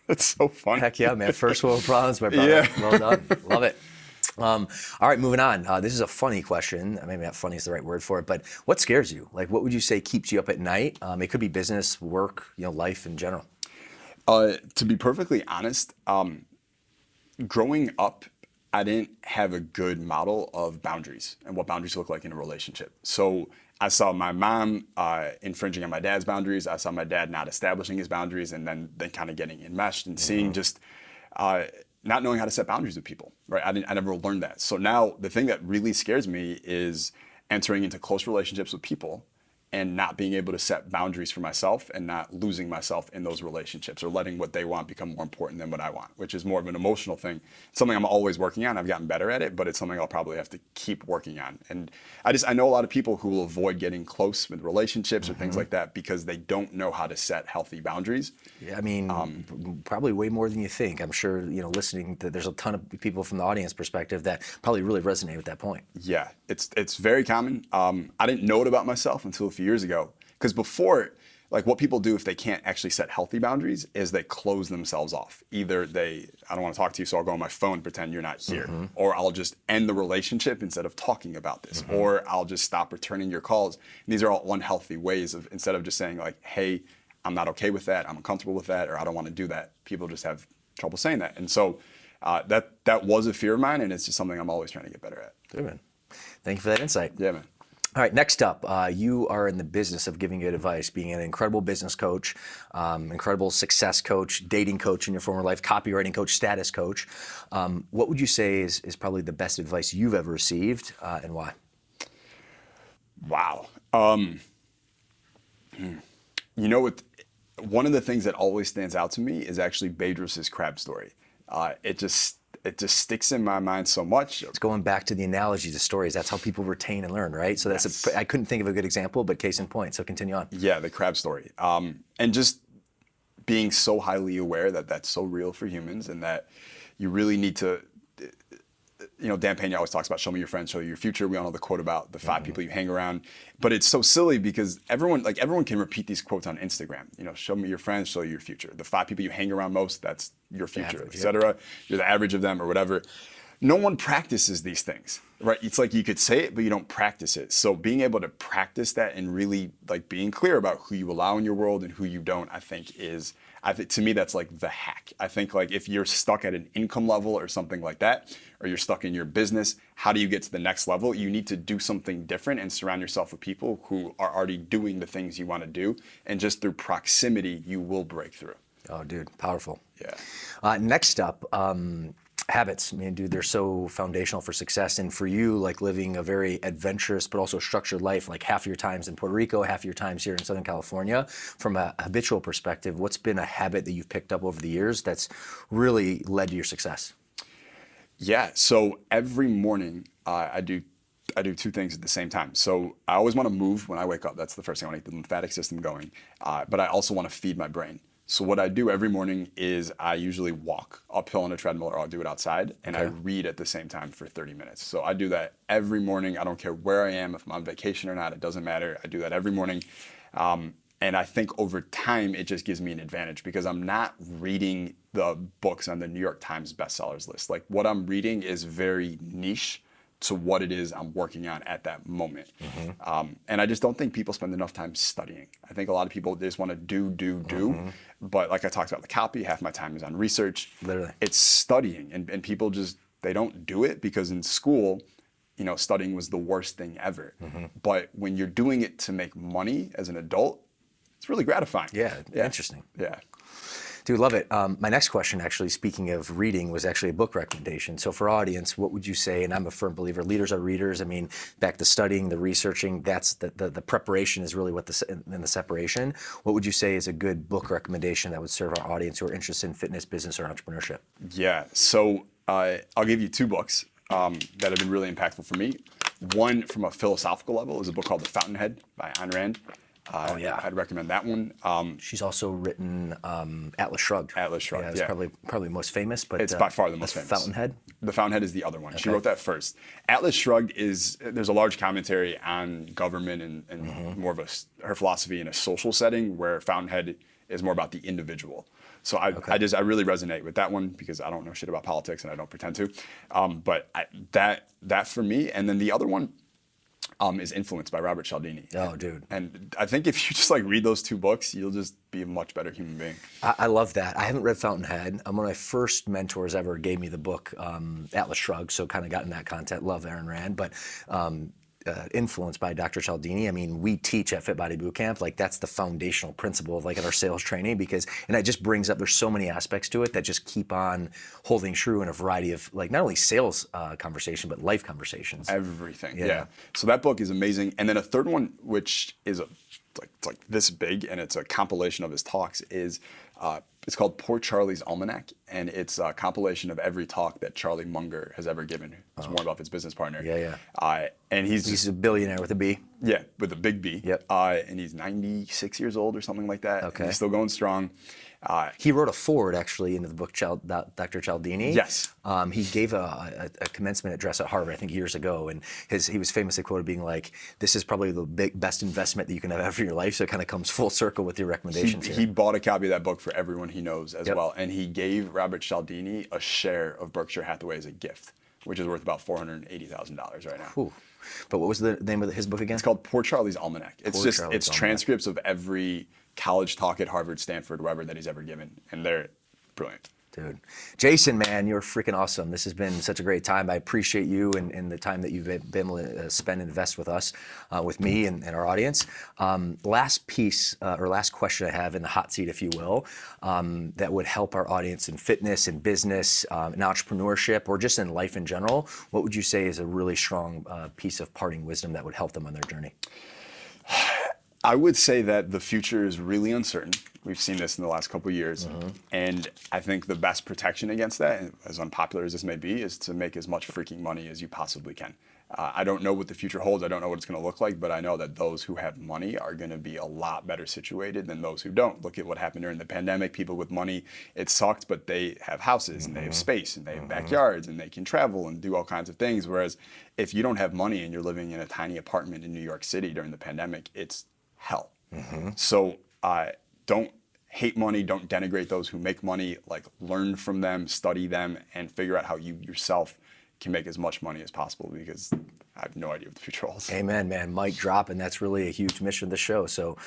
It's so fun. Heck yeah, man. First world problems, my brother. Yeah. Well done. Love it. All right, moving on. This is a funny question. Maybe not funny is the right word for it, but what scares you? Like, what would you say keeps you up at night? It could be business, work, life in general. To be perfectly honest, growing up, I didn't have a good model of boundaries and what boundaries look like in a relationship. So I saw my mom infringing on my dad's boundaries. I saw my dad not establishing his boundaries and then kind of getting enmeshed and seeing just not knowing how to set boundaries with people, right? I never learned that. So now the thing that really scares me is entering into close relationships with people and not being able to set boundaries for myself and not losing myself in those relationships or letting what they want become more important than what I want, which is more of an emotional thing. It's something I'm always working on. I've gotten better at it, but it's something I'll probably have to keep working on. And I know a lot of people who will avoid getting close with relationships or things like that because they don't know how to set healthy boundaries. Yeah, I mean, probably way more than you think. I'm sure, listening, there's a ton of people from the audience perspective that probably really resonate with that point. Yeah, it's very common. I didn't know it about myself until a few years ago. Because before, like what people do if they can't actually set healthy boundaries is they close themselves off. Either I don't want to talk to you, so I'll go on my phone and pretend you're not here. Or I'll just end the relationship instead of talking about this. Or I'll just stop returning your calls. And these are all unhealthy ways of, instead of just saying like, hey, I'm not okay with that, I'm uncomfortable with that, or I don't want to do that. People just have trouble saying that. And so that was a fear of mine, and it's just something I'm always trying to get better at. Good, man. Thank you for that insight. Yeah, man. All right, next up, you are in the business of giving good advice, being an incredible business coach, incredible success coach, dating coach in your former life, copywriting coach, status coach. What would you say is probably the best advice you've ever received, and why? Wow. One of the things that always stands out to me is actually Bedros' crab story. It just sticks in my mind so much. It's going back to the analogy, the stories. That's how people retain and learn, right? So I couldn't think of a good example, but case in point. So continue on. Yeah, the crab story. And just being so highly aware that that's so real for humans and that you really need to, Dan Pena always talks about show me your friends, show you your future. We all know the quote about the 5 people you hang around. But it's so silly because everyone can repeat these quotes on Instagram. Show me your friends, show you your future. The 5 people you hang around most, that's your future, et cetera. You're the average of them or whatever. no one practices these things, right? It's like you could say it, but you don't practice it. So being able to practice that and really like being clear about who you allow in your world and who you don't, I think to me, that's like the hack. I think like if you're stuck at an income level or something like that, or you're stuck in your business, how do you get to the next level? You need to do something different and surround yourself with people who are already doing the things you want to do. And just through proximity, you will break through. Oh, dude, powerful. Yeah. Next up, habits. I mean, dude, they're so foundational for success. And for you, like living a very adventurous but also structured life, like half of your time's in Puerto Rico, half of your time's here in Southern California. From a habitual perspective, what's been a habit that you've picked up over the years that's really led to your success? Yeah. So every morning, I do two things at the same time. So I always want to move when I wake up. That's the first thing. I want to get the lymphatic system going. But I also want to feed my brain. So what I do every morning is I usually walk uphill on a treadmill, or I'll do it outside, and I read at the same time for 30 minutes. So I do that every morning. I don't care where I am, if I'm on vacation or not, it doesn't matter. I do that every morning. And I think over time, it just gives me an advantage because I'm not reading the books on the New York Times bestsellers list. Like what I'm reading is very niche to what it is I'm working on at that moment. And I just don't think people spend enough time studying. I think a lot of people just want to do. But like I talked about the copy, half my time is on research. Literally. It's studying. And people just, they don't do it because in school, you know, studying was the worst thing ever. But when you're doing it to make money as an adult, it's really gratifying. Yeah. Interesting. Yeah. Dude, love it. My next question, actually, speaking of reading, was actually a book recommendation. So for our audience, what would you say, and I'm a firm believer, leaders are readers. I mean, back to studying, the researching, that's the preparation is really what the separation. What would you say is a good book recommendation that would serve our audience who are interested in fitness, business, or entrepreneurship? Yeah, so I'll give you two books that have been really impactful for me. One from a philosophical level is a book called The Fountainhead by Ayn Rand. I'd recommend that one. She's also written Atlas Shrugged. Atlas Shrugged, It's probably most famous, but it's by far the most famous. Fountainhead? The Fountainhead is the other one. She wrote that first. Atlas Shrugged there's a large commentary on government and more of her philosophy in a social setting, where Fountainhead is more about the individual. So I really resonate with that one because I don't know shit about politics and I don't pretend to. But that for me, and then the other one is Influence by Robert Cialdini. Oh, dude. And I think if you just like read those two books, you'll just be a much better human being. I love that. I haven't read Fountainhead. One of my first mentors ever gave me the book Atlas Shrugged, so kind of got in that content. Love Ayn Rand, but Influence by Dr. Cialdini. I mean, we teach at Fit Body Bootcamp, like that's the foundational principle of like at our sales training, and it just brings up, there's so many aspects to it that just keep on holding true in a variety of like not only sales conversation, but life conversations. Everything, yeah. So that book is amazing. And then a third one, which is it's like this big, and it's a compilation of his talks, is it's called Poor Charlie's Almanac, and it's a compilation of every talk that Charlie Munger has ever given. It's Warren Buffett's business partner. And he's a billionaire with a B. Yeah, with a big B. Yep. And he's 96 years old or something like that. Okay. He's still going strong. He wrote a foreword actually into the book Dr. Cialdini. Yes. He gave a commencement address at Harvard, I think years ago, and he was famously quoted being like, "This is probably the best investment that you can have ever in your life." So it kind of comes full circle with your recommendations here. He bought a copy of that book for everyone he knows as well, and he gave Robert Cialdini a share of Berkshire Hathaway as a gift, which is worth about $480,000 right now. Ooh. But what was the name of his book again? It's called Poor Charlie's Almanac. It's transcripts of every college talk at Harvard, Stanford, wherever that he's ever given, and they're brilliant. Dude. Jason, man, you're freaking awesome. This has been such a great time. I appreciate you and the time that you've been able to spend and invest with us, with me and our audience. Last piece, or last question I have in the hot seat, if you will, that would help our audience in fitness and business, in entrepreneurship, or just in life in general. What would you say is a really strong piece of parting wisdom that would help them on their journey? I would say that the future is really uncertain. We've seen this in the last couple of years. And I think the best protection against that, as unpopular as this may be, is to make as much freaking money as you possibly can. I don't know what the future holds. I don't know what it's going to look like, but I know that those who have money are going to be a lot better situated than those who don't. Look at what happened during the pandemic. People with money, it sucked, but they have houses and they have space and they have backyards and they can travel and do all kinds of things. Whereas if you don't have money and you're living in a tiny apartment in New York City during the pandemic, it's hell. So don't hate money, don't denigrate those who make money, like learn from them, study them, and figure out how you yourself can make as much money as possible, because I have no idea what the future holds. Amen, man. Mic drop, and that's really a huge mission of the show. So,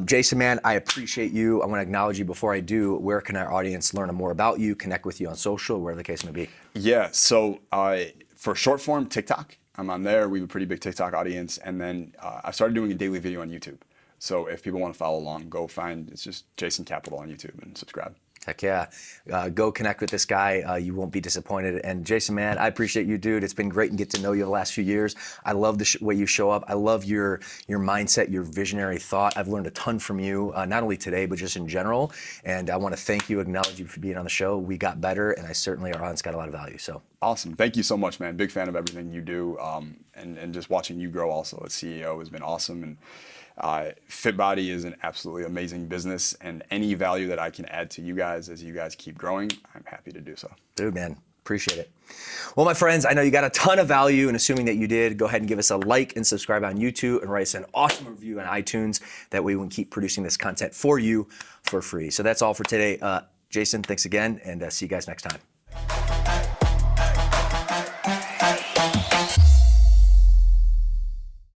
Jason, man, I appreciate you. I want to acknowledge you. Before I do, where can our audience learn more about you, connect with you on social, wherever the case may be? Yeah, so for short form, TikTok, I'm on there. We have a pretty big TikTok audience. And then I started doing a daily video on YouTube. So if people want to follow along, go find, it's just JasonCapital on YouTube, and subscribe. Heck yeah. Go connect with this guy. You won't be disappointed. And Jason, man, I appreciate you, dude. It's been great and get to know you the last few years. I love the way you show up. I love your mindset, your visionary thought. I've learned a ton from you, not only today, but just in general. And I want to thank you, acknowledge you for being on the show. We got better, and I certainly, our audience got a lot of value. So awesome. Thank you so much, man. Big fan of everything you do. And just watching you grow also as CEO has been awesome. And FitBody is an absolutely amazing business, and any value that I can add to you guys as you guys keep growing, I'm happy to do so. Dude, man, appreciate it. Well, my friends, I know you got a ton of value, and assuming that you did, go ahead and give us a like and subscribe on YouTube, and write us an awesome review on iTunes. That way we can keep producing this content for you for free. So that's all for today. Jason, thanks again, and see you guys next time.